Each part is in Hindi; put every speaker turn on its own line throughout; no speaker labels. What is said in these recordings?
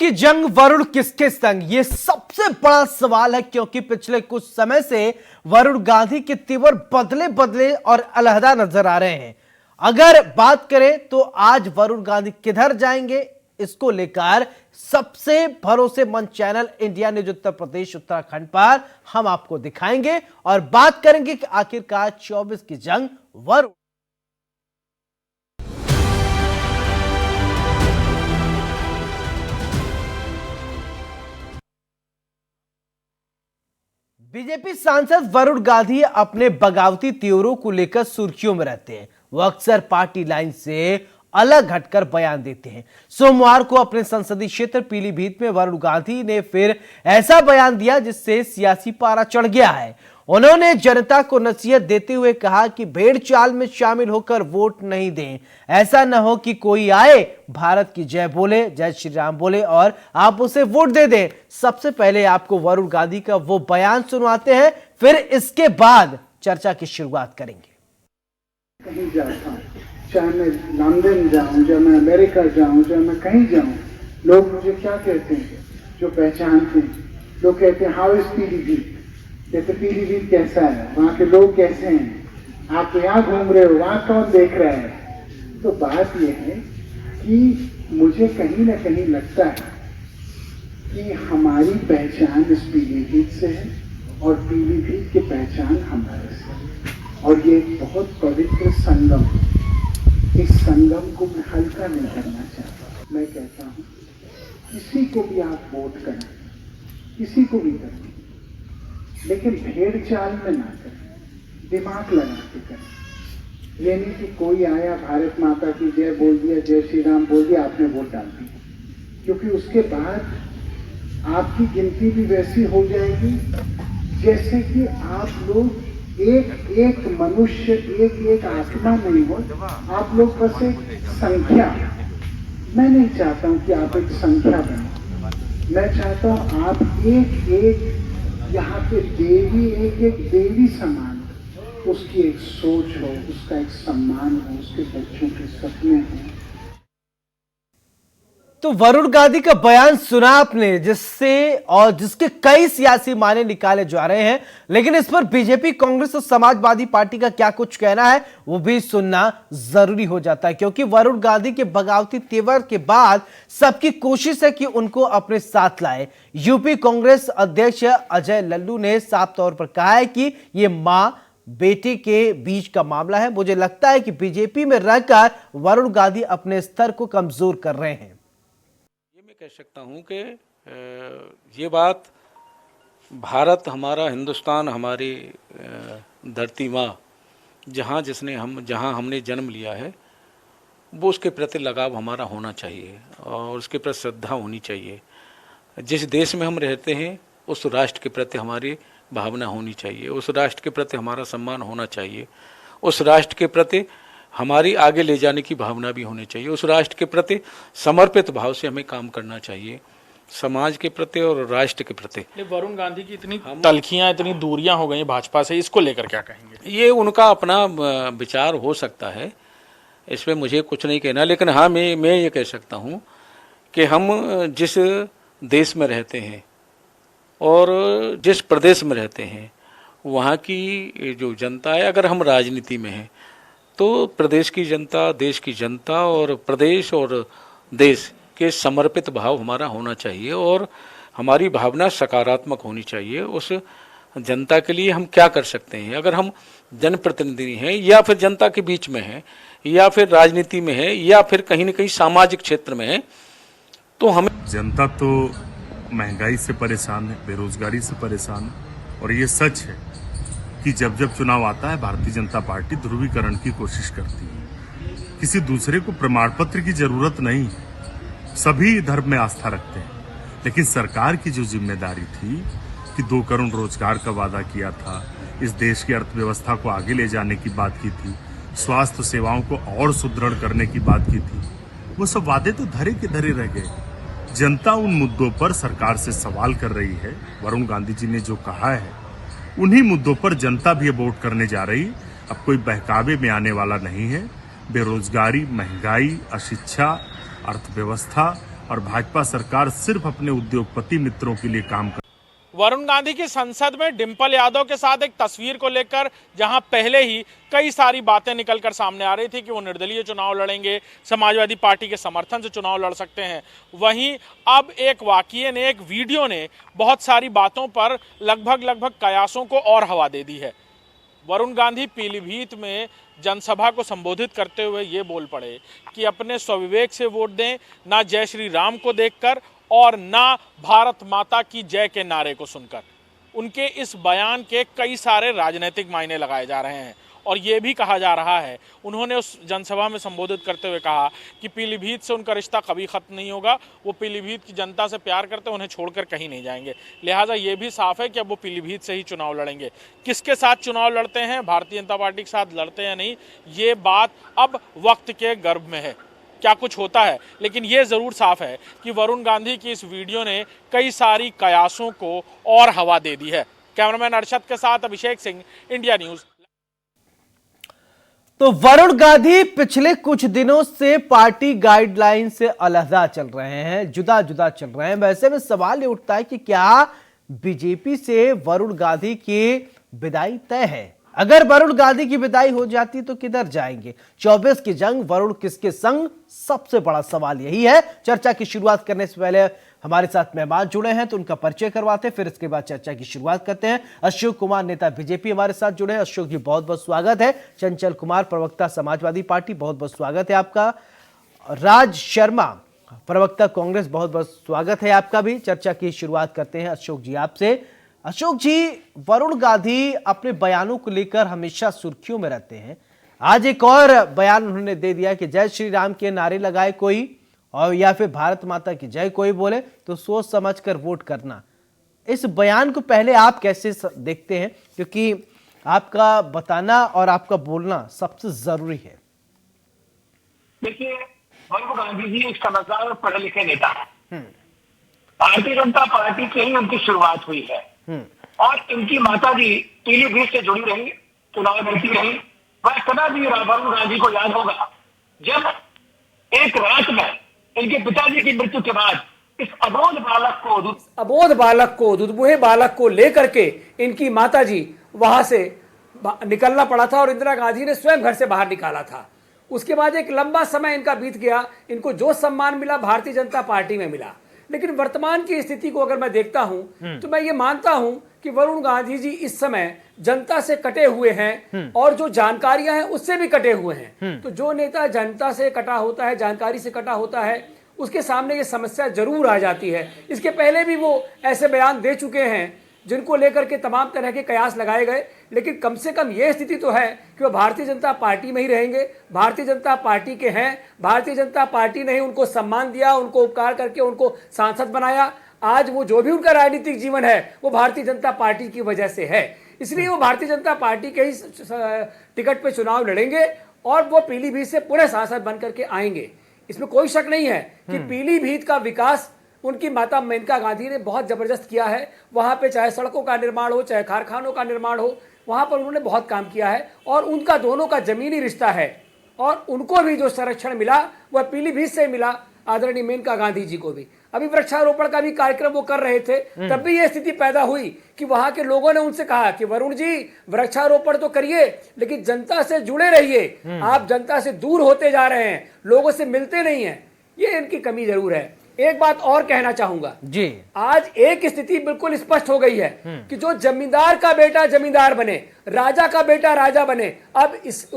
की जंग वरुण किसके संग, ये सबसे बड़ा सवाल है, क्योंकि पिछले कुछ समय से वरुण गांधी के तेवर बदले बदले और अलहदा नजर आ रहे हैं। अगर बात करें तो आज वरुण गांधी किधर जाएंगे, इसको लेकर सबसे भरोसेमंद channel India news Uttar Pradesh Uttarakhand पर हम आपको दिखाएंगे और बात करेंगे कि आखिरकार 24 की जंग वरुण बीजेपी सांसद वरुण गांधी अपने बगावती तेवरों को लेकर सुर्खियों में रहते हैं। वो अक्सर पार्टी लाइन से अलग हटकर बयान देते हैं। सोमवार को अपने संसदीय क्षेत्र पीलीभीत में वरुण गांधी ने फिर ऐसा बयान दिया जिससे सियासी पारा चढ़ गया है। उन्होंने जनता को नसीहत देते हुए कहा कि भेड़ चाल में शामिल होकर वोट नहीं दें। ऐसा न हो कि कोई आए, भारत की जय बोले, जय श्री राम बोले और आप उसे वोट दे दें। सबसे पहले आपको वरुण गांधी का वो बयान सुनवाते हैं, फिर इसके बाद चर्चा की शुरुआत करेंगे।
कहीं जाता हूं, चाहे मैं लंदन जाऊं, चाहे मैं अमेरिका जाऊं, चाहे मैं कहीं जाऊं, लोग मुझे क्या कहते हैं, जो पहचानते हैं। लोग कहते हैं हाउ इज पीलीभीत, कहते पीलीभीत कैसा है, वहाँ के लोग कैसे हैं, आप तो यहाँ घूम रहे हो, वहाँ कौन देख रहा है। तो बात यह है कि मुझे कहीं ना कहीं लगता है कि हमारी पहचान इस पीलीभीत से है और पीलीभीत की पहचान हमारे से है। और ये एक बहुत पवित्र संगम, इस संगम को मैं हल्का नहीं करना चाहता। मैं कहता हूँ किसी को भी आप वोट करें, किसी को भी करें, लेकिन भेड़ चाल में ना करें, दिमाग लगा के करें। ये नहीं कि कोई आया, भारत माता की जय बोल दिया, जय श्री राम बोल दिया, आपने वोट डाल दी, क्योंकि उसके बाद आपकी गिनती भी वैसी हो जाएगी जैसे कि आप लोग एक मनुष्य, एक आत्मा नहीं हो, आप लोग बस एक संख्या। मैं नहीं चाहता हूं कि आप एक संख्या बने, मैं चाहता हूं आप एक यहाँ पे देवी, एक देवी समान, उसकी एक सोच हो, उसका एक सम्मान हो, उसके बच्चों के सपने हो।
तो वरुण गांधी का बयान सुना आपने, जिससे और जिसके कई सियासी मायने निकाले जा रहे हैं, लेकिन इस पर बीजेपी, कांग्रेस और समाजवादी पार्टी का क्या कुछ कहना है वो भी सुनना जरूरी हो जाता है, क्योंकि वरुण गांधी के बगावती तेवर के बाद सबकी कोशिश है कि उनको अपने साथ लाए। यूपी कांग्रेस अध्यक्ष अजय लल्लू ने साफ तौर पर कहा है कि ये मां बेटे के बीच का मामला है। मुझे लगता है कि बीजेपी में रहकर वरुण गांधी अपने स्तर को कमजोर कर रहे हैं।
कह सकता हूं कि ये बात भारत हमारा, हिंदुस्तान हमारी धरती माँ, जहाँ हमने जन्म लिया है, वो उसके प्रति लगाव हमारा होना चाहिए और उसके प्रति श्रद्धा होनी चाहिए। जिस देश में हम रहते हैं उस राष्ट्र के प्रति हमारी भावना होनी चाहिए, उस राष्ट्र के प्रति हमारा सम्मान होना चाहिए, उस राष्ट्र के प्रति हमारी आगे ले जाने की भावना भी होनी चाहिए, उस राष्ट्र के प्रति समर्पित भाव से हमें काम करना चाहिए, समाज के प्रति और राष्ट्र के प्रति।
वरुण गांधी की इतनी तलखियां, इतनी दूरियां हो गई भाजपा से, इसको लेकर क्या कहेंगे?
ये उनका अपना विचार हो सकता है, इसमें मुझे कुछ नहीं कहना, लेकिन हाँ मैं ये कह सकता हूँ कि हम जिस देश में रहते हैं और जिस प्रदेश में रहते हैं, वहाँ की जो जनता है, अगर हम राजनीति में हैं तो प्रदेश की जनता, देश की जनता और प्रदेश और देश के समर्पित भाव हमारा होना चाहिए और हमारी भावना सकारात्मक होनी चाहिए। उस जनता के लिए हम क्या कर सकते हैं, अगर हम जनप्रतिनिधि हैं या फिर जनता के बीच में हैं या फिर राजनीति में हैं या फिर कहीं न कहीं सामाजिक क्षेत्र में हैं, तो हमें
जनता तो महंगाई से परेशान है, बेरोजगारी से परेशान है और ये सच है कि जब जब चुनाव आता है भारतीय जनता पार्टी ध्रुवीकरण की कोशिश करती है। किसी दूसरे को प्रमाण पत्र की जरूरत नहीं है, सभी धर्म में आस्था रखते हैं, लेकिन सरकार की जो जिम्मेदारी थी कि 2 करोड़ रोजगार का वादा किया था, इस देश की अर्थव्यवस्था को आगे ले जाने की बात की थी, स्वास्थ्य सेवाओं को और सुदृढ़ करने की बात की थी, वो सब वादे तो धरे के धरे रह गए। जनता उन मुद्दों पर सरकार से सवाल कर रही है। वरुण गांधी जी ने जो कहा है उन्हीं मुद्दों पर जनता भी वोट करने जा रही। अब कोई बहकावे में आने वाला नहीं है। बेरोजगारी, महंगाई, अशिक्षा, अर्थव्यवस्था और भाजपा सरकार सिर्फ अपने उद्योगपति मित्रों के लिए काम कर।
वरुण गांधी की संसद में डिंपल यादव के साथ एक तस्वीर को लेकर जहां पहले ही कई सारी बातें निकलकर सामने आ रही थी कि वो निर्दलीय चुनाव लड़ेंगे, समाजवादी पार्टी के समर्थन से चुनाव लड़ सकते हैं, वहीं अब एक वाकये ने, एक वीडियो ने बहुत सारी बातों पर लगभग कयासों को और हवा दे दी है। वरुण गांधी पीलीभीत में जनसभा को संबोधित करते हुए ये बोल पड़े कि अपने स्वविवेक से वोट दें, ना जय श्री राम को देखकर और ना भारत माता की जय के नारे को सुनकर। उनके इस बयान के कई सारे राजनीतिक मायने लगाए जा रहे हैं और ये भी कहा जा रहा है, उन्होंने उस जनसभा में संबोधित करते हुए कहा कि पीलीभीत से उनका रिश्ता कभी खत्म नहीं होगा, वो पीलीभीत की जनता से प्यार करते हैं, उन्हें छोड़कर कहीं नहीं जाएंगे। लिहाजा ये भी साफ है कि अब वो पीलीभीत से ही चुनाव लड़ेंगे। किसके साथ चुनाव लड़ते हैं, भारतीय जनता पार्टी के साथ लड़ते हैं नहीं, ये बात अब वक्त के गर्भ में है, क्या कुछ होता है। लेकिन ये जरूर साफ है कि वरुण गांधी की इस वीडियो ने कई सारी कयासों को और हवा दे दी है। कैमरामैन अरशद के साथ अभिषेक सिंह, इंडिया न्यूज।
तो वरुण गांधी पिछले कुछ दिनों से पार्टी गाइडलाइन से अलहदा चल रहे हैं, जुदा जुदा चल रहे हैं। वैसे में सवाल ये उठता है कि क्या बीजेपी से वरुण गांधी की विदाई तय है? अगर वरुण गांधी की विदाई हो जाती तो किधर जाएंगे? 24 की जंग वरुण किसके संग, सबसे बड़ा सवाल यही है। चर्चा की शुरुआत करने से पहले हमारे साथ मेहमान जुड़े हैं तो उनका परिचय करवाते हैं, फिर इसके बाद चर्चा की शुरुआत करते हैं। अशोक कुमार, नेता बीजेपी, हमारे साथ जुड़े हैं। अशोक जी, बहुत बहुत स्वागत है। चंचल कुमार, प्रवक्ता समाजवादी पार्टी, बहुत बहुत स्वागत है आपका। राज शर्मा, प्रवक्ता कांग्रेस, बहुत बहुत स्वागत है आपका भी। चर्चा की शुरुआत करते हैं अशोक जी आपसे। अशोक जी, वरुण गांधी अपने बयानों को लेकर हमेशा सुर्खियों में रहते हैं। आज एक और बयान उन्होंने दे दिया कि जय श्री राम के नारे लगाए कोई और या फिर भारत माता की जय कोई बोले तो सोच समझकर वोट करना। इस बयान को पहले आप कैसे देखते हैं, क्योंकि आपका बताना और आपका बोलना सबसे जरूरी है।
देखिए, वरुण गांधी जी एक समझदार और पढ़े लिखे नेता है। भारतीय जनता पार्टी से ही उनकी शुरुआत हुई है और इनकी माता जी पीलीभीत से जुड़ी रही, चुनाव लड़ती रही। वह समय भी वरुण गांधी को याद होगा जब एक रात में इनके पिताजी की मृत्यु के बाद इस अबोध बालक को दुधमुहे बालक को लेकर के इनकी माताजी वहां से निकलना पड़ा था और इंदिरा गांधी ने स्वयं घर से बाहर निकाला था। उसके बाद एक लंबा समय इनका बीत गया, इनको जो सम्मान मिला भारतीय जनता पार्टी में मिला। लेकिन वर्तमान की स्थिति को अगर मैं देखता हूं तो मैं ये मानता हूं कि वरुण गांधी जी इस समय जनता से कटे हुए हैं और जो जानकारियां हैं उससे भी कटे हुए हैं। तो जो नेता जनता से कटा होता है, जानकारी से कटा होता है, उसके सामने ये समस्या जरूर आ जाती है। इसके पहले भी वो ऐसे बयान दे चुके हैं जिनको लेकर के तमाम तरह के कयास लगाए गए, लेकिन कम से कम ये स्थिति तो है कि वो भारतीय जनता पार्टी में ही रहेंगे, भारतीय जनता पार्टी के हैं। भारतीय जनता पार्टी ने ही उनको सम्मान दिया, उनको उपकार करके उनको सांसद बनाया। आज वो जो भी उनका राजनीतिक जीवन है वो भारतीय जनता पार्टी की वजह से है, इसलिए वो भारतीय जनता पार्टी के ही टिकट पे चुनाव लड़ेंगे और वो पीलीभीत से पुनः सांसद बन करके आएंगे। इसमें कोई शक नहीं है कि पीलीभीत का विकास उनकी माता मेनका गांधी ने बहुत जबरदस्त किया है। वहां पे चाहे सड़कों का निर्माण हो, चाहे कारखानों का निर्माण हो, वहां पर उन्होंने बहुत काम किया है और उनका दोनों का जमीनी रिश्ता है और उनको भी जो संरक्षण मिला वह पीलीभीत से मिला, आदरणीय मेनका गांधी जी को भी। अभी वृक्षारोपण का भी कार्यक्रम वो कर रहे थे, तब भी ये स्थिति पैदा हुई कि वहां के लोगों ने उनसे कहा कि वरुण जी वृक्षारोपण तो करिए लेकिन जनता से जुड़े रहिए, आप जनता से दूर होते जा रहे हैं, लोगों से मिलते नहीं हैं। ये इनकी कमी जरूर है। एक बात और कहना चाहूंगा जी, आज एक स्थिति बिल्कुल स्पष्ट हो गई है कि जो जमींदार का बेटा जमींदार बने, राजा का बेटा राजा बने, अब इस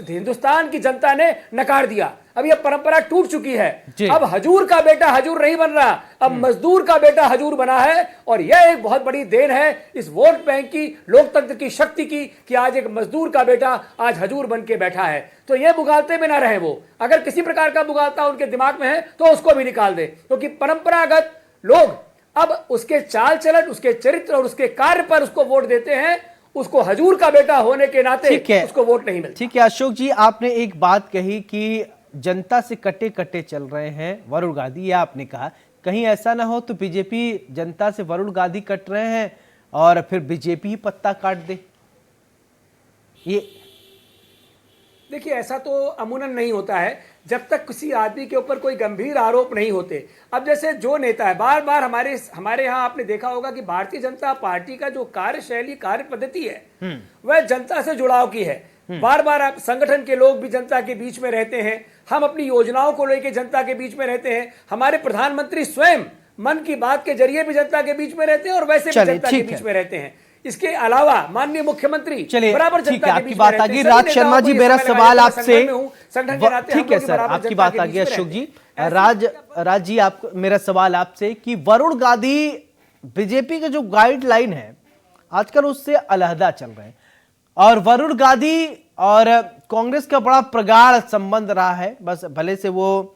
हिंदुस्तान की जनता ने नकार दिया। अब यह परंपरा टूट चुकी है। अब हजूर का बेटा हजूर नहीं बन रहा, अब मजदूर का बेटा हजूर बना है और यह एक बहुत बड़ी देन है इस वोट बैंक की, लोकतंत्र की शक्ति की कि आज एक मजदूर का बेटा आज हजूर बन के बैठा है। तो यह बुगालते में ना रहे, वो अगर किसी प्रकार का बुगालता उनके दिमाग में है तो उसको भी निकाल दे, क्योंकि परंपरागत लोग अब उसके चाल चलन, उसके चरित्र और उसके कार्य पर उसको वोट देते हैं। उसको हजूर का बेटा होने के नाते उसको वोट नहीं मिलता।
ठीक है अशोक जी, आपने एक बात कही कि जनता से कटे कटे चल रहे हैं वरुण गांधी, ये आपने कहा, कहीं ऐसा ना हो तो बीजेपी जनता से वरुण गांधी कट रहे हैं और फिर बीजेपी ही पत्ता काट दे। ये
देखिए, ऐसा तो अमूमन नहीं होता है।
जब तक किसी आदमी के ऊपर कोई गंभीर आरोप नहीं होते। अब जैसे जो नेता है, बार बार हमारे यहाँ आपने देखा होगा कि भारतीय जनता पार्टी का जो कार्यशैली, कार्य पद्धति है वह जनता से जुड़ाव की है। बार बार संगठन के लोग भी जनता के बीच में रहते हैं, हम अपनी योजनाओं को लेकर जनता के बीच में रहते हैं, हमारे प्रधानमंत्री स्वयं मन की बात के जरिए भी जनता के बीच में रहते हैं और वैसे भी जनता के बीच में रहते हैं। इसके अलावा माननीय मुख्यमंत्री बराबर जनता के बीच में रहते हैं।
आपकी बात आ गई राज शर्मा जी, मेरा सवाल आपसे, ठीक है सर, आपकी बात आ गई अशोक जी। राज जी, आप, मेरा सवाल आपसे कि वरुण गांधी बीजेपी के जो गाइडलाइन है आजकल उससे अलहदा चल रहे हैं और वरुण गांधी और कांग्रेस का बड़ा प्रगाढ़ संबंध रहा है। बस भले से वो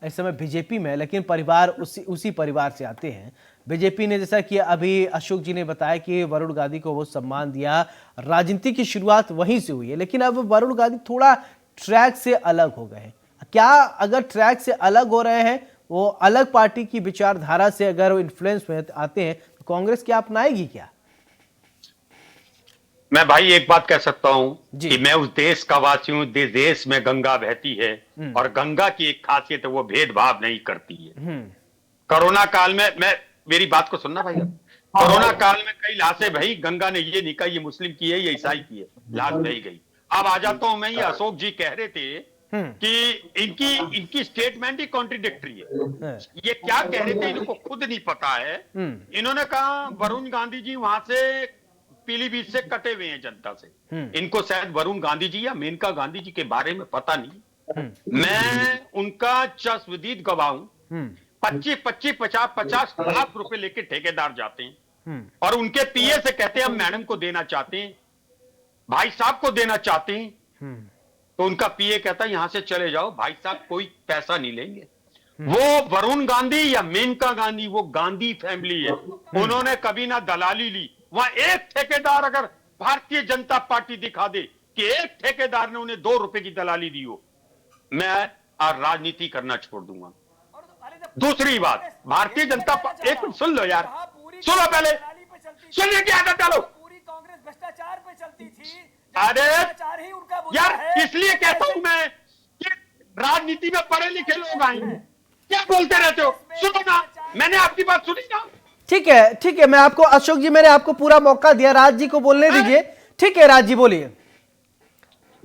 इस समय बीजेपी में है लेकिन परिवार उसी परिवार से आते हैं। बीजेपी ने, जैसा कि अभी अशोक जी ने बताया कि वरुण गांधी को वो सम्मान दिया, राजनीति की शुरुआत वहीं से हुई है, लेकिन अब वरुण गांधी थोड़ा ट्रैक से अलग हो गए हैं। क्या अगर ट्रैक से अलग हो रहे हैं, वो अलग पार्टी की विचारधारा से अगर वो इन्फ्लुएंस में आते हैं तो कांग्रेस क्या अपनाएगी क्या?
मैं भाई एक बात कह सकता हूं कि मैं उस देश का वासी हूं, देश में गंगा बहती है और गंगा की एक खासियत है, वो भेदभाव नहीं करती है। कोरोना काल में, मैं मेरी बात को सुनना भाई, कोरोना काल में कई लाशें बही, गंगा ने ये नहीं कहा ये मुस्लिम की है ये ईसाई की है, लाश बही गई। अब आ जाता हूं मैं, ये अशोक जी कह रहे थे कि इनकी स्टेटमेंट ही कॉन्ट्रिडिक्टरी है। ये क्या कह रहे थे इनको खुद नहीं पता है। इन्होंने कहा वरुण गांधी जी वहां से पीलीभीत से कटे हुए हैं जनता से। इनको शायद वरुण गांधी जी या मेनका गांधी जी के बारे में पता नहीं। मैं उनका चश्मदीद गवाह हूं। 25-50 लाख रुपए लेके ठेकेदार जाते हैं और उनके पीए से कहते हैं हम मैडम को देना चाहते हैं, भाई साहब को देना चाहते हैं, तो उनका पीए कहता है यहां से चले जाओ, भाई साहब कोई पैसा नहीं लेंगे। वो वरुण गांधी या मेनका गांधी, वो गांधी फैमिली है, उन्होंने कभी ना दलाली ली। वहां एक ठेकेदार अगर भारतीय जनता पार्टी दिखा दे कि एक ठेकेदार ने उन्हें 2 रुपए की दलाली दी हो, मैं राजनीति करना छोड़ दूंगा। दूसरी बात, भारतीय जनता पार्टी, एक मिनट सुन लो यार, सुनो पहले, सुनने की आदत डालो।
पूरी कांग्रेस भ्रष्टाचार पे चलती थी।
अरे यार, इसलिए कहता हूं मैं कि राजनीति में पढ़े लिखे लोग आए, क्या बोलते रहते हो? सुनो ना, मैंने आपकी बात सुनी ना।
ठीक है, मैं आपको, अशोक जी मैंने आपको पूरा मौका दिया, राज जी को बोलने दीजिए। ठीक है राज जी बोलिए।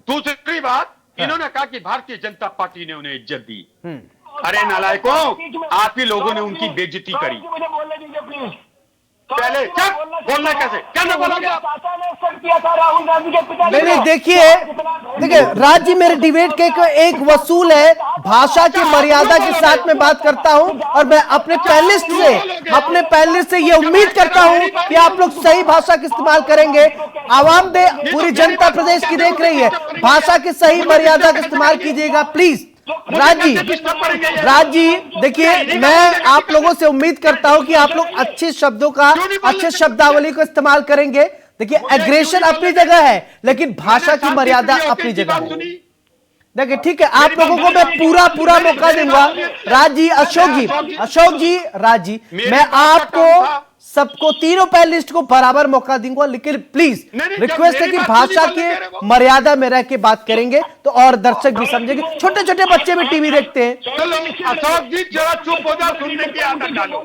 दूसरी बात, इन्होंने कहा कि भारतीय जनता पार्टी ने उन्हें इज्जत दी। अरे नालायकों, आप ही लोगों ने उनकी बेइज्जती करी।
मुझे बोलने दीजिए प्लीज।
पहले चुप, बोलना कैसे, क्या ना बोलोगे आप?
राहुल गांधी के पिता
नहीं, देखिए राज जी, मेरे डिबेट के एक वसूल है, भाषा की मर्यादा के साथ मैं बात करता हूं और मैं अपने पैनलिस्ट से ये उम्मीद करता हूं कि आप लोग सही भाषा का इस्तेमाल करेंगे। आवाम पूरी जनता प्रदेश की देख रही है, भाषा की सही मर्यादा का इस्तेमाल कीजिएगा प्लीज। राज जी देखिए, मैं आप लोगों से उम्मीद करता हूं कि आप लोग अच्छे शब्दों का, अच्छे शब्दावली को इस्तेमाल करेंगे। देखिए, एग्रेशन अपनी जगह है लेकिन भाषा की मर्यादा अपनी जगह है। देखिए ठीक है, आप लोगों को मैं पूरा मौका दूंगा। राज जी, अशोक जी, राज जी, मैं आपको सबको, तीनों पैनलिस्ट को बराबर मौका दूंगा, लेकिन प्लीज रिक्वेस्ट है कि भाषा के मर्यादा में रह के बात करेंगे तो और दर्शक भी समझेंगे। छोटे छोटे बच्चे भी टीवी देखते हैं।
अशोक जी जरा चुप हो जाओ, सुनने की आदत डालो।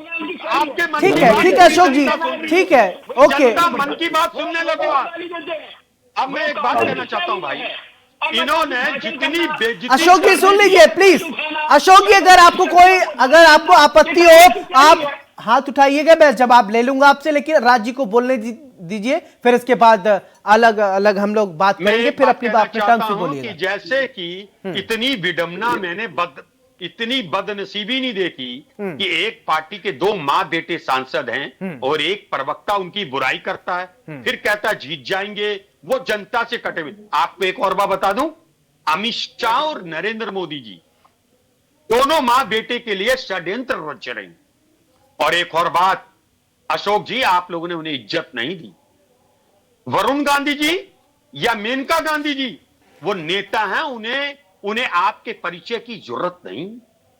आपके मन
ठीक है अशोक जी, ठीक है, ओके।
मन की बात सुनने लगो। अब मैं एक बात कहना चाहता हूँ भाई, इन्होंने जितनी बेइज्जती,
अशोक जी सुन लीजिए प्लीज। अशोक जी, अगर आपको आपत्ति हो आप हाथ उठाइएगा, मैं जवाब ले लूंगा आपसे, लेकिन राज जी को बोलने दीजिए, फिर इसके बाद अलग अलग हम लोग बात करेंगे, फिर अपनी बात में टंग से बोलिएगा।
जैसे कि इतनी विडंबना मैंने इतनी बदनसीबी नहीं देखी कि एक पार्टी के 2 माँ बेटे सांसद हैं और एक प्रवक्ता उनकी बुराई करता है, फिर कहता है जीत जाएंगे, वो जनता से कटे हुए। आपको एक और बात बता दूं, अमित शाह और नरेंद्र मोदी जी दोनों माँ बेटे के लिए षड्यंत्र रच रहे हैं। और एक और बात, अशोक जी, आप लोगों ने उन्हें इज्जत नहीं दी। वरुण गांधी जी या मेनका गांधी जी वो नेता हैं, उन्हें आपके परिचय की जरूरत नहीं।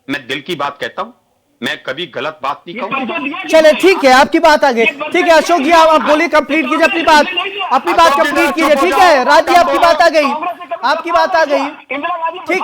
मैं दिल की बात कहता हूं, मैं कभी गलत बात नहीं कहूंगा।
चले ठीक है, आपकी बात आ गई। ठीक है अशोक जी, आप बोलिए, कंप्लीट कीजिए अपनी बात कंप्लीट कीजिए। ठीक है राज जी, आपकी बात आ गई। ठीक,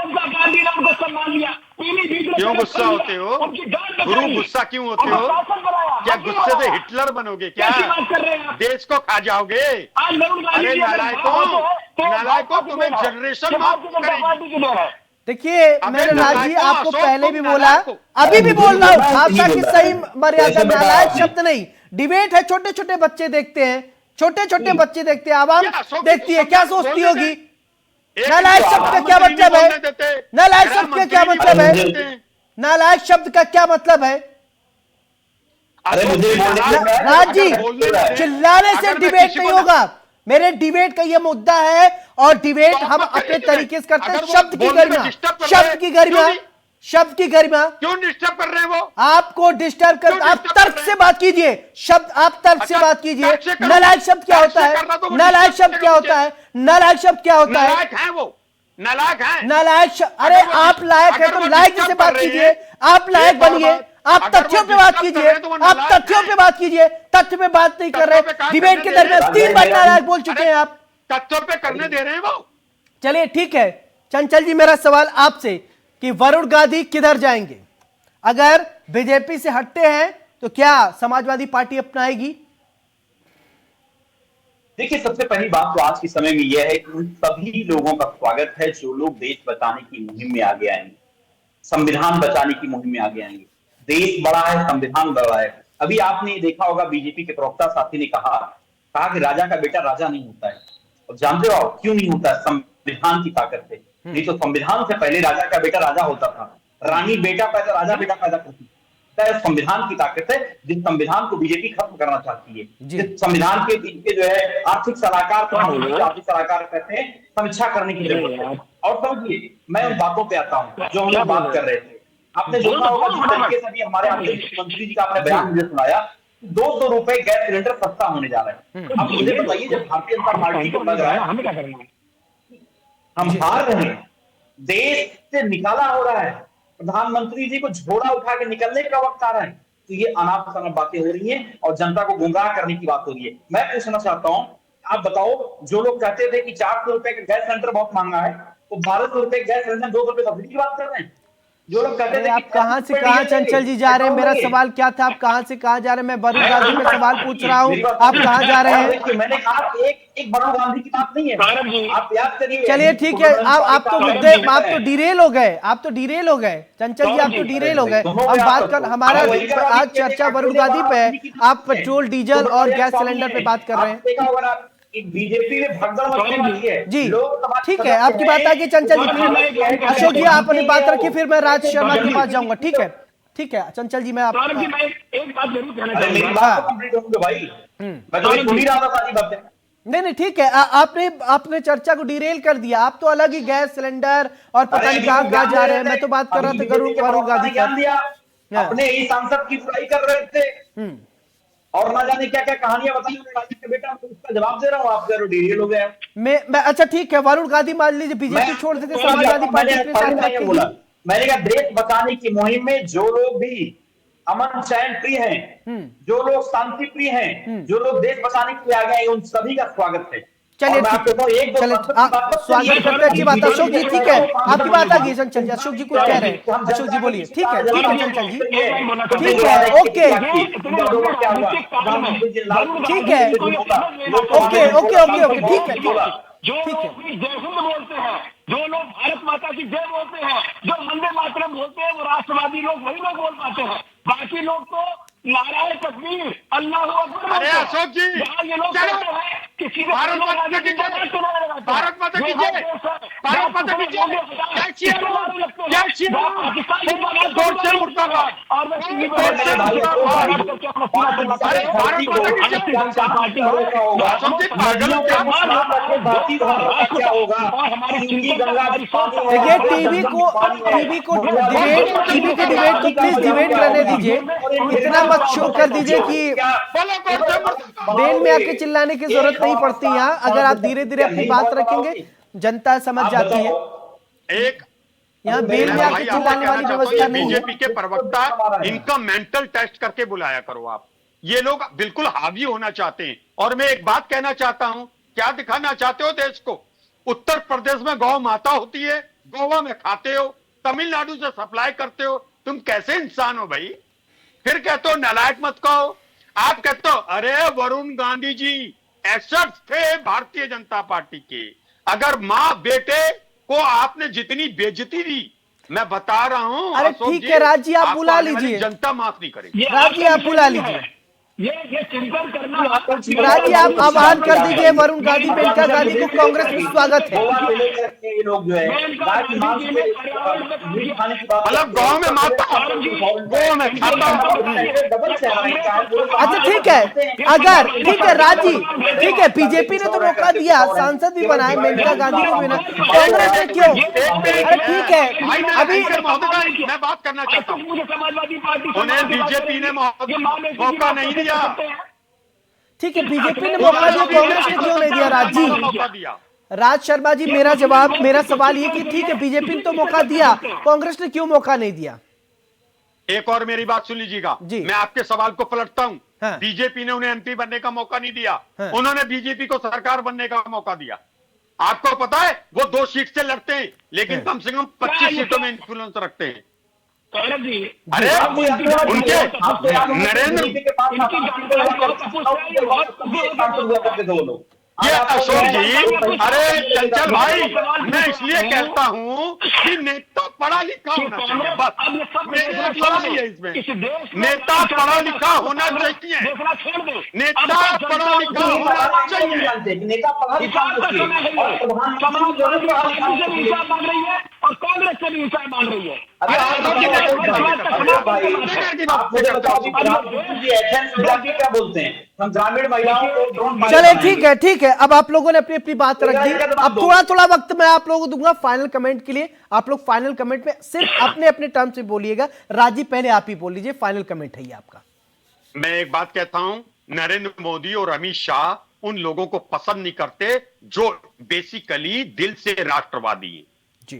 प्रियंका गांधी ने उनको सम्मान दिया, पीलीभीत में
क्यों
सड़क
गुस्सा
खोल
होते
दिया,
हो
उनकी जान
गुरु?
बचाई,
गुस्सा क्यों होते
उनको
हो?
शासन बनाया,
क्या
मंत्री
गुस्से से
बनाया।
हिटलर बनोगे क्या?
कैसी बात कर रहे हैं आप?
देश को खा जाओगे?
आज वरुण गांधी
अरे
जी अगर
नालायकों,
वहां होते हैं, तो
नालायकों,
भाजपा की
तुम्हें
देन है,
जनरेशन
ये
माफ
भारतीय जनता
करेगी।
पार्टी की देन है।
देखिए
अबे
मेरे राज जी,
नालायकों,
आपको
अशोक
पहले
तुम
भी बोला,
नालायक हो।
अभी भी बोल रहा हूं, भाषा की सही मर्यादा
जैसे
में,
बताया
नालायक
आपने।
शब्द नहीं। डिबेट है, छोटे छोटे बच्चे देखते हैं, छोटे छोटे बच्चे देखते हैं, आवाम
क्या अशोक जी
देखती है,
को
क्या
बोलने
सोचती
दे?
होगी?
एक
नालायक
तो
शब्द का क्या
प्रधानमंत्री
मतलब
नहीं
है?
बोलने देते,
नालायक शब्द का क्या
गृहमंत्री
मतलब है?
नहीं बोलने देते।
नालायक शब्द का क्या मतलब है?
अरे
अशोक
मुझे
जी,
बोलने
नालायक
दो।
है,
राज जी,
अगर बोलने देते,
चिल्लाने से
अगर मैं
डिबेट
किसी
नहीं
को
होगा। मेरे डिबेट का ये मुद्दा है, और डिबेट
तो आप
हम
मत
अपने
करिए
तरीके से करते हैं।
अगर वो
शब्द की
बोलने में
गरिमा,
disturb कर रहे
शब्द
हैं,
की गरिमा,
क्यों नहीं?
शब्द की गरिमा।
क्यों डिस्टर्ब कर रहे हैं वो?
आपको डिस्टर्ब कर,
क्यों
आप
disturb कर
तर्क
रहे
से
हैं?
बात कीजिए। शब्द, आप तर्क से
अच्छा,
बात कीजिए।
तर्क से करो।
नालायक शब्द क्या
तर्क
होता
से
है?
करना तो वो
नालायक
disturb
शब्द क्या
करेगा
होता है? नालायक शब्द क्या होता है?
नालायक है वो, नालायक है।
नालायक अरे
अगर वो
आप लायक है
अगर
तो
वो
लायक
disturb
से
कर
बात
रहे
कीजिए।
हैं,
आप लायक
एक और
बनिए,
बात,
आप
अगर वो
तथ्यों पे बात
disturb कर
कीजिए।
रहे हैं तो वो
आप
नालायक
तथ्यों
है।
पे बात कीजिए, तथ्य पे बात नहीं कर
तथ्यों पे
रहे।
कहाँ
डिबेट
करने
के
दे रहे
दरमियान
हैं?
3 बार नालायक बोल चुके हैं आप।
तथ्यों पे करने दे रहे हैं वो।
चलिए ठीक है चंचल जी, मेरा सवाल आपसे कि वरुण गांधी किधर जाएंगे? अगर बीजेपी से हटते हैं तो क्या समाजवादी पार्टी अपनाएगी?
देखिए, सबसे पहली बात तो आज के समय में यह है कि उन सभी लोगों का स्वागत है जो लोग देश बचाने की मुहिम में आगे आएंगे, संविधान बचाने की मुहिम में आगे आएंगे। देश बड़ा है, संविधान बड़ा है। अभी आपने देखा होगा, बीजेपी के प्रवक्ता साथी ने कहा कि राजा का बेटा राजा नहीं होता है। और जानते हो आप क्यों नहीं होता है? संविधान की ताकत से। नहीं तो संविधान से पहले राजा का बेटा राजा होता था, रानी बेटा पैदा, राजा बेटा पैदा करती थी। संविधान की ताकत है, जिस संविधान को बीजेपी खत्म करना चाहती है। जिस संविधान के जो है आर्थिक सलाहकार, आर्थिक सलाहकार कहते हैं, समीक्षा करने की जरूरत है। और समझिए, मैं उन बातों पे आता हूँ जो हम लोग बात कर रहे थे। आपने देखा होगा जिस तरीके से भी हमारे मुख्यमंत्री जी का आपने बयान मुझे सुनाया, 200 रुपए गैस सिलेंडर सस्ता होने जा रहा है। अब मुझे बताइए, जब भारतीय जनता पार्टी को लग रहा है
हमें क्या करना है?
हम हार रहे हैं, देश से निकाला हो रहा है, प्रधानमंत्री जी को झोला उठा के निकलने का वक्त आ रहा है, तो ये अनाप शनाप बातें हो रही हैं और जनता को गुमराह करने की बात हो रही है। मैं पूछना चाहता हूं, आप बताओ, जो लोग कहते थे कि 400 रुपए का गैस सिलेंडर बहुत महंगा है, तो 1200 रुपए गैस सिलेंडर 200 रुपए सब्सिडी की बात कर रहे हैं। जो लोग कहते थे
आप कहां से कहां चंचल जी जा रहे हैं? मेरा सवाल क्या था? आप कहां से कहां जा रहे हैं? मैं वरुण गांधी पे सवाल पूछ रहा हूं, आप कहां जा रहे हैं?
मैंने कहा एक वरुण गांधी की बात नहीं है, आप याद करिए।
चलिए ठीक है, आप तो मुद्दे, आप तो डिरेल हो गए, आप तो डिरेल हो गए चंचल जी, आप तो डिरेल हो गए। हम बात कर, हमारा आज चर्चा वरुण गांधी पे है, आप पेट्रोल डीजल और गैस सिलेंडर पे बात कर रहे हैं।
बीजेपी में भगदड़ मचने वाली है
जी ठीक है, आपकी बात आगे चंचल जी। अशोक जी आप अपनी बात रखिए, फिर मैं राज शर्मा के पास जाऊंगा। ठीक है ठीक है चंचल जी, मैं आप
सौरभ जी, मैं एक बात जरूर कहना
मेरी
चाहूंगा।
बात तो कंप्लीट होगी भाई, मैं तो सुन ही रहा था सारी बातें।
नहीं ठीक है, आपने चर्चा को डिरेल कर दिया। आप तो अलग ही गैस सिलेंडर और पता नहीं कहां जा रहे हैं। मैं तो बात कर रहा था वरुण गांधी
का। अपने ही सांसद की बुराई कर रहे थे और ना जाने क्या क्या कहानियां बताई राजा के बेटा, तो उसका जवाब दे रहा हूँ। आप डिरेल हो गए।
मैं अच्छा ठीक है, वरुण गांधी मान लीजिए बीजेपी छोड़ देते, समाजवादी पार्टी के साथ
बोला। मैंने कहा देश बचाने की मुहिम में जो लोग भी अमन चैन प्रिय हैं, जो लोग शांति प्रिय हैं, जो लोग देश बचाने के लिए आ गए, उन सभी का स्वागत है।
चलिए स्वागत करते अच्छी बात। अशोक जी ठीक है, आपकी बात आ गई चंचल जी। अशोक जी कुछ कह रहे हैं, अशोक जी बोलिए। ठीक है चंचल जी, ठीक है, ओके ठीक है, ओके ओके ओके ओके ठीक है
जो लोग भी जय हिंद बोलते हैं, जो लोग भारत माता की जय बोलते हैं, जो वंदे मातरम बोलते हैं, वो राष्ट्रवादी लोग वही लोग बोल पाते हैं। बाकी लोग तो नारायण तकबीर, अल्लाह अकबर।
अरे अशोक जी,
ये लोग कहते हैं कि सीधे
भारत माता की जय, भारत माता की जय, भारत माता की जय, क्या चाहिए क्या चाहिए? जोर से मुर्दाबाद,
और मैं टीवी पर
भारत माता की जय।
पार्टी होगा,
अशोक जी पागल हो क्या?
क्या होगा?
देखिए टीवी को डिबेट को प्लीज डिबेट करने दीजिए। इतना मत शो कर दीजिए कि बेल में आके चिल्लाने की जरूरत नहीं पड़ती। यहाँ अगर आप धीरे धीरे अपनी बात रखेंगे जनता समझ जाती है।
एक
यहाँ बेल में आके चिल्लाने वाली व्यवस्था नहीं है।
बीजेपी के प्रवक्ता, इनका मेंटल टेस्ट करके बुलाया करो आप। ये लोग बिल्कुल हावी होना चाहते हैं। और मैं एक बात कहना चाहता हूं, क्या दिखाना चाहते हो देश को? उत्तर प्रदेश में गौ माता होती है, गोवा में खाते हो, तमिलनाडु से सप्लाई करते हो, तुम कैसे इंसान हो भाई? फिर कहते हो नालायक मत कहो। आप कहते हो अरे वरुण गांधी जी एसेट्स थे भारतीय जनता पार्टी के, अगर मां बेटे को आपने जितनी बेइज्जती दी, मैं बता रहा हूं।
अरे ठीक है राज जी, आप बुला
आने वाली
लीजिए।
जनता माफ नहीं करेगी।
राज जी आप बुला लीजिए।
ये चिंतन करना
राज जी आप आह्वान कर दीजिए वरुण गांधी, मेनका गांधी को कांग्रेस में स्वागत है।
गोवा को लेकर के ये लोग जो है गाय की मांस पे मीट खाने की बात
मतलब गांव में माता, गांव में खाता।
डबल
अच्छा ठीक है, अगर ठीक है राज जी, ठीक है, बीजेपी ने तो मौका दिया, सांसद भी बनाए, मेनका गांधी को भी ना, कांग्रेस ने क्यों? अरे ठीक है, अभी
मैं बात करना चाहता हूँ।
मुझे समाजवादी पार्टी
उन्हें बीजेपी ने मौका नहीं दिया।
ठीक है, बीजेपी ने मौका दिया, कांग्रेस ने क्यों नहीं दिया? राज जी,
मौका दिया।
राज शर्मा जी, मेरा सवाल ये कि ठीक है बीजेपी ने तो मौका दिया, कांग्रेस ने क्यों मौका नहीं दिया?
एक और मेरी बात सुन लीजिएगा,
जी।
मैं आपके सवाल को पलटता हूं।
हाँ।
बीजेपी ने उन्हें एमपी बनने का मौका नहीं दिया,
हाँ।
उन्होंने बीजेपी को सरकार बनने का मौका दिया। आपको पता है वो 2 सीट से लड़ते हैं, लेकिन कम से कम 25 सीटों में इन्फ्लुएंस रखते हैं।
सौरभ जी,
अरे उनके नरेंद्र ये अशोक जी, अरे चंचल भाई, मैं इसलिए कहता हूं कि नेता पढ़ा लिखा होना चाहिए, बस मेरा सवाल है इसमें। नेता पढ़ा लिखा होना चाहिए, नेता पढ़ा लिखा होना चाहिए।
नेता पढ़ा लिखा
मांग रही है और कांग्रेस से भी ऊंचाई मांग रही है।
क्या बोलते हैं हम ग्रामीण महिलाओं को?
चले ठीक है, अब आप लोगों ने अपनी अपनी बात रख दी, अब थोड़ा वक्त मैं आप लोगों को दूंगा फाइनल कमेंट के लिए। आप लोग फाइनल कमेंट में सिर्फ अपने अपने टर्म से बोलिएगा। राजीव पहले आप ही बोल लीजिए, फाइनल कमेंट है ये आपका।
मैं एक बात कहता हूं, नरेंद्र मोदी और अमित शाह उन लोगों को पसंद नहीं करते जो बेसिकली दिल से राष्ट्रवादी है।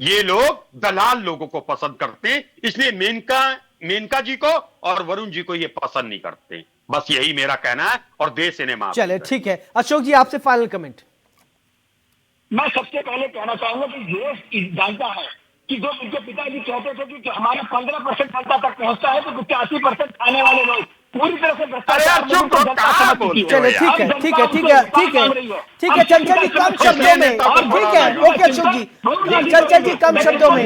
ये लोग दलाल लोगों को पसंद करते हैं, इसलिए मेनका जी को और वरुण जी को ये पसंद नहीं करते। बस यही मेरा कहना है और देश इन्हें माफ
चले ठीक है, अशोक जी आपसे फाइनल कमेंट।
मैं सबसे पहले कहना चाहूंगा कि देश जानता है कि जो उनके पिताजी कहते थे कि हमारा 15% जनता तक पहुंचता है तो 85% खाने वाले लोग पूरी तरह से भ्रष्टाचार।
चले ठीक है चंचल जी कम शब्दों में, ठीक है ओके अशोक जी, चंचल जी कम शब्दों में,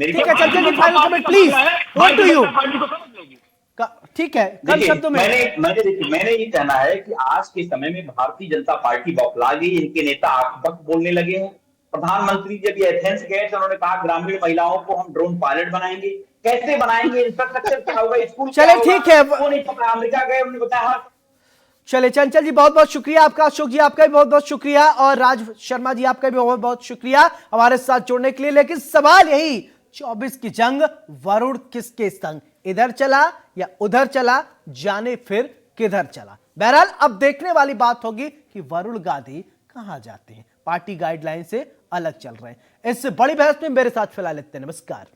ठीक है Chanchal ji final comment please, over to you. ठीक है कम शब्दों में।
मैंने ये कहना है कि आज के समय में भारतीय जनता पार्टी बौखला गई, इनके नेता आक्बक बोलने लगे हैं। प्रधानमंत्री जब ये एथेंस गए तो उन्होंने कहा ग्रामीण महिलाओं को हम ड्रोन पायलट बनाएंगे। कैसे बनाएंगे, इंफ्रास्ट्रक्चर क्या होगा, स्कूल
चले ठीक है,
वो नहीं पता। अमेरिका गए, उन्होंने बताया।
चले चंचल जी बहुत बहुत शुक्रिया आपका, अशोक जी आपका भी बहुत बहुत शुक्रिया, और राज शर्मा जी आपका भी बहुत बहुत शुक्रिया हमारे साथ जुड़ने के लिए। लेकिन सवाल यही, 24 की जंग वरुण किसके संग, इधर चला या उधर चला, जाने फिर किधर चला। बहरहाल अब देखने वाली बात होगी कि वरुण गांधी कहां जाते हैं, पार्टी गाइडलाइन से अलग चल रहे हैं। इससे बड़ी बहस में मेरे साथ फिलहाल इतने, नमस्कार।